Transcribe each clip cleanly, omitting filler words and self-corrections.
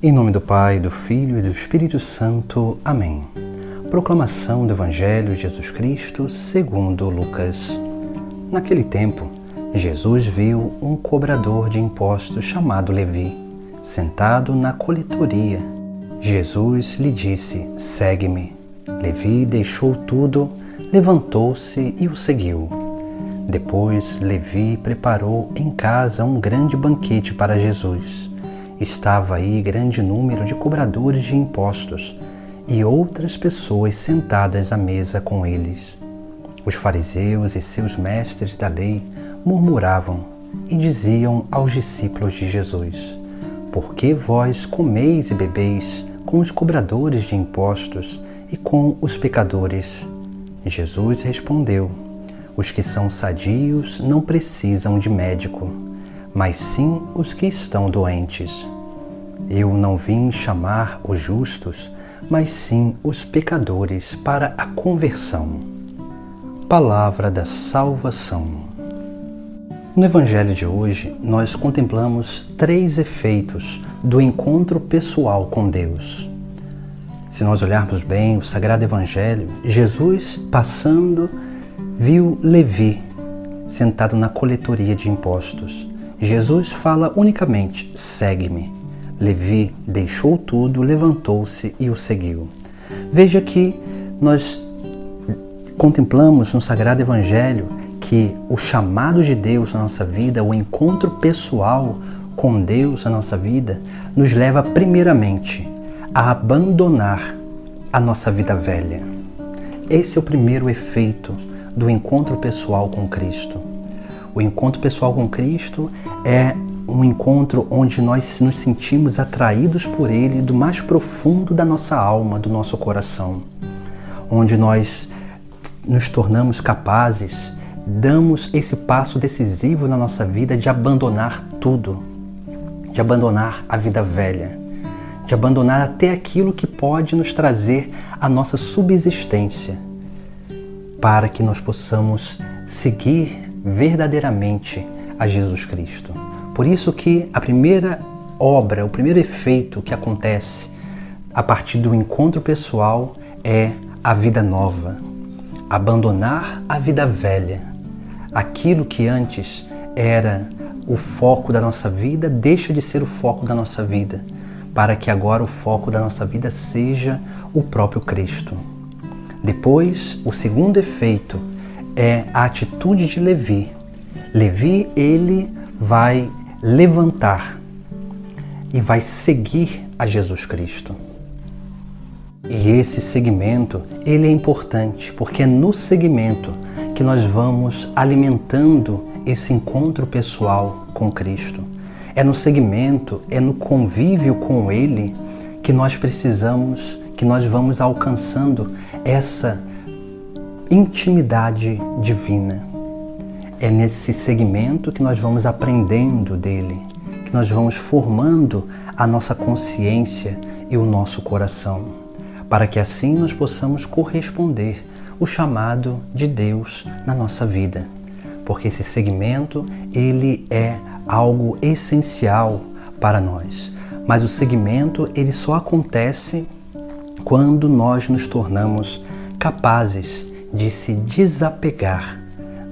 Em nome do Pai, do Filho e do Espírito Santo. Amém. Proclamação do Evangelho de Jesus Cristo segundo Lucas. Naquele tempo, Jesus viu um cobrador de impostos chamado Levi, sentado na coletoria. Jesus lhe disse: "Segue-me." Levi deixou tudo, levantou-se e o seguiu. Depois, Levi preparou em casa um grande banquete para Jesus. Estava aí grande número de cobradores de impostos e outras pessoas sentadas à mesa com eles. Os fariseus e seus mestres da lei murmuravam e diziam aos discípulos de Jesus: "Por que vós comeis e bebeis com os cobradores de impostos e com os pecadores?" Jesus respondeu: "Os que são sadios não precisam de médico, mas sim os que estão doentes. Eu não vim chamar os justos, mas sim os pecadores para a conversão." Palavra da salvação. No Evangelho de hoje, nós contemplamos 3 efeitos do encontro pessoal com Deus. Se nós olharmos bem o Sagrado Evangelho, Jesus, passando, viu Levi sentado na coletoria de impostos. Jesus fala unicamente: "Segue-me." Levi deixou tudo, levantou-se e o seguiu. Veja que nós contemplamos no Sagrado Evangelho que o chamado de Deus na nossa vida, o encontro pessoal com Deus na nossa vida, nos leva primeiramente a abandonar a nossa vida velha. Esse é o primeiro efeito do encontro pessoal com Cristo. O encontro pessoal com Cristo é um encontro onde nós nos sentimos atraídos por Ele do mais profundo da nossa alma, do nosso coração. Onde nós nos tornamos capazes, damos esse passo decisivo na nossa vida de abandonar tudo, de abandonar a vida velha, de abandonar até aquilo que pode nos trazer a nossa subsistência, para que nós possamos seguir verdadeiramente a Jesus Cristo. Por isso que a primeira obra, o primeiro efeito que acontece a partir do encontro pessoal é a vida nova. Abandonar a vida velha. Aquilo que antes era o foco da nossa vida deixa de ser o foco da nossa vida, para que agora o foco da nossa vida seja o próprio Cristo. Depois, o segundo efeito é a atitude de Levi. Levi, ele vai levantar e vai seguir a Jesus Cristo. E esse seguimento, ele é importante, porque é no seguimento que nós vamos alimentando esse encontro pessoal com Cristo. É no seguimento, é no convívio com Ele que nós precisamos, que nós vamos alcançando essa intimidade divina. É nesse segmento que nós vamos aprendendo dele, que nós vamos formando a nossa consciência e o nosso coração, para que assim nós possamos corresponder o chamado de Deus na nossa vida. Porque esse segmento, ele é algo essencial para nós. Mas o segmento, ele só acontece quando nós nos tornamos capazes de se desapegar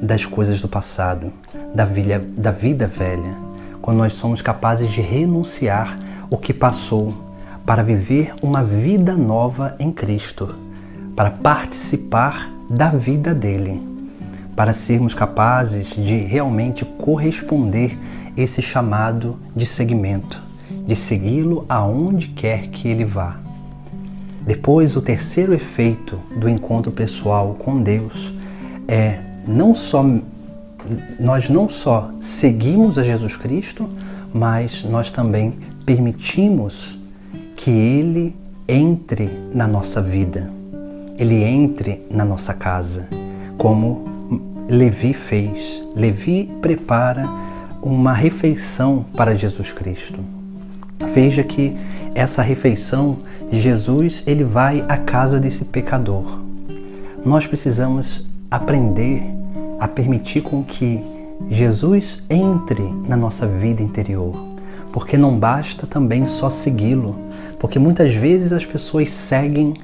das coisas do passado, da vida velha, quando nós somos capazes de renunciar o que passou para viver uma vida nova em Cristo, para participar da vida dele, para sermos capazes de realmente corresponder esse chamado de seguimento, de segui-lo aonde quer que ele vá. Depois, o terceiro efeito do encontro pessoal com Deus é nós não só seguimos a Jesus Cristo, mas nós também permitimos que Ele entre na nossa vida, Ele entre na nossa casa, como Levi fez. Levi prepara uma refeição para Jesus Cristo. Veja que essa refeição, Jesus, ele vai à casa desse pecador. Nós precisamos aprender a permitir com que Jesus entre na nossa vida interior, porque não basta também só segui-lo, porque muitas vezes as pessoas seguem,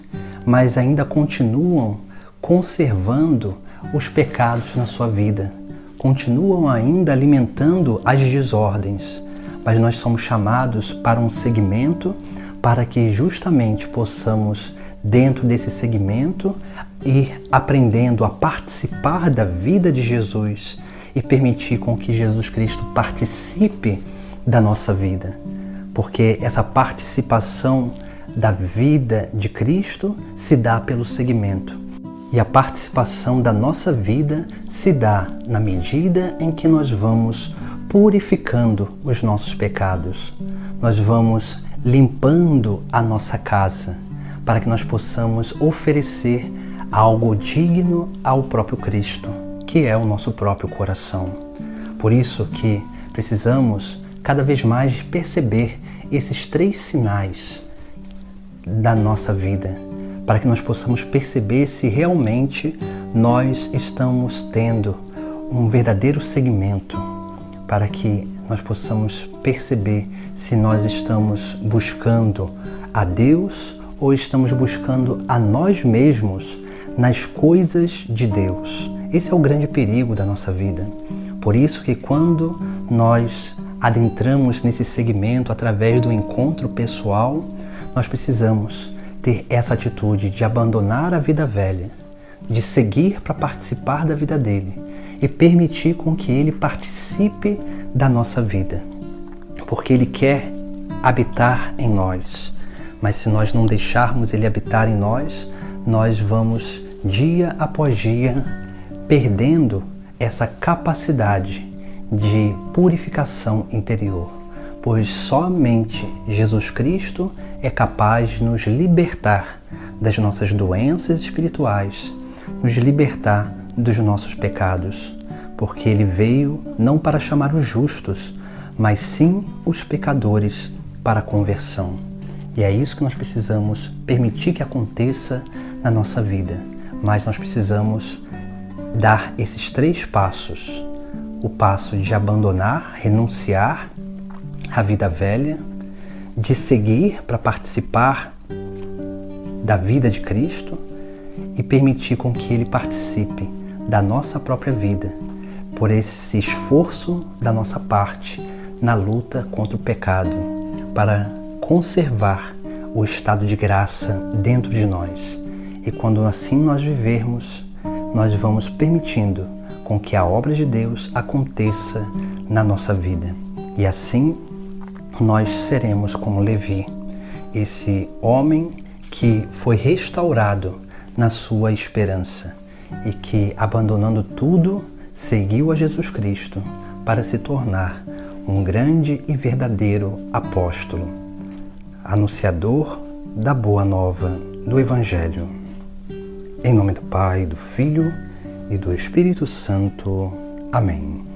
mas ainda continuam conservando os pecados na sua vida, continuam ainda alimentando as desordens, mas nós somos chamados para um segmento para que justamente possamos, dentro desse segmento, ir aprendendo a participar da vida de Jesus e permitir com que Jesus Cristo participe da nossa vida, porque essa participação da vida de Cristo se dá pelo segmento e a participação da nossa vida se dá na medida em que nós vamos purificando os nossos pecados, nós vamos limpando a nossa casa para que nós possamos oferecer algo digno ao próprio Cristo, que é o nosso próprio coração. Por isso que precisamos cada vez mais perceber esses 3 sinais da nossa vida, para que nós possamos perceber se realmente nós estamos tendo um verdadeiro segmento, para que nós possamos perceber se nós estamos buscando a Deus ou estamos buscando a nós mesmos nas coisas de Deus. Esse é o grande perigo da nossa vida. Por isso que quando nós adentramos nesse segmento através do encontro pessoal, nós precisamos ter essa atitude de abandonar a vida velha, de seguir para participar da vida dele e permitir com que ele participe da nossa vida, porque ele quer habitar em nós, mas se nós não deixarmos ele habitar em nós, nós vamos dia após dia perdendo essa capacidade de purificação interior, pois somente Jesus Cristo é capaz de nos libertar das nossas doenças espirituais, nos libertar dos nossos pecados, porque ele veio não para chamar os justos, mas sim os pecadores para a conversão. E é isso que nós precisamos permitir que aconteça na nossa vida, mas nós precisamos dar esses 3 passos. O passo de abandonar, renunciar à vida velha, de seguir para participar da vida de Cristo e permitir com que ele participe da nossa própria vida, por esse esforço da nossa parte na luta contra o pecado, para conservar o estado de graça dentro de nós. E quando assim nós vivermos, nós vamos permitindo com que a obra de Deus aconteça na nossa vida. E assim nós seremos como Levi, esse homem que foi restaurado na sua esperança e que, abandonando tudo, seguiu a Jesus Cristo para se tornar um grande e verdadeiro apóstolo, anunciador da boa nova do Evangelho. Em nome do Pai, do Filho e do Espírito Santo. Amém.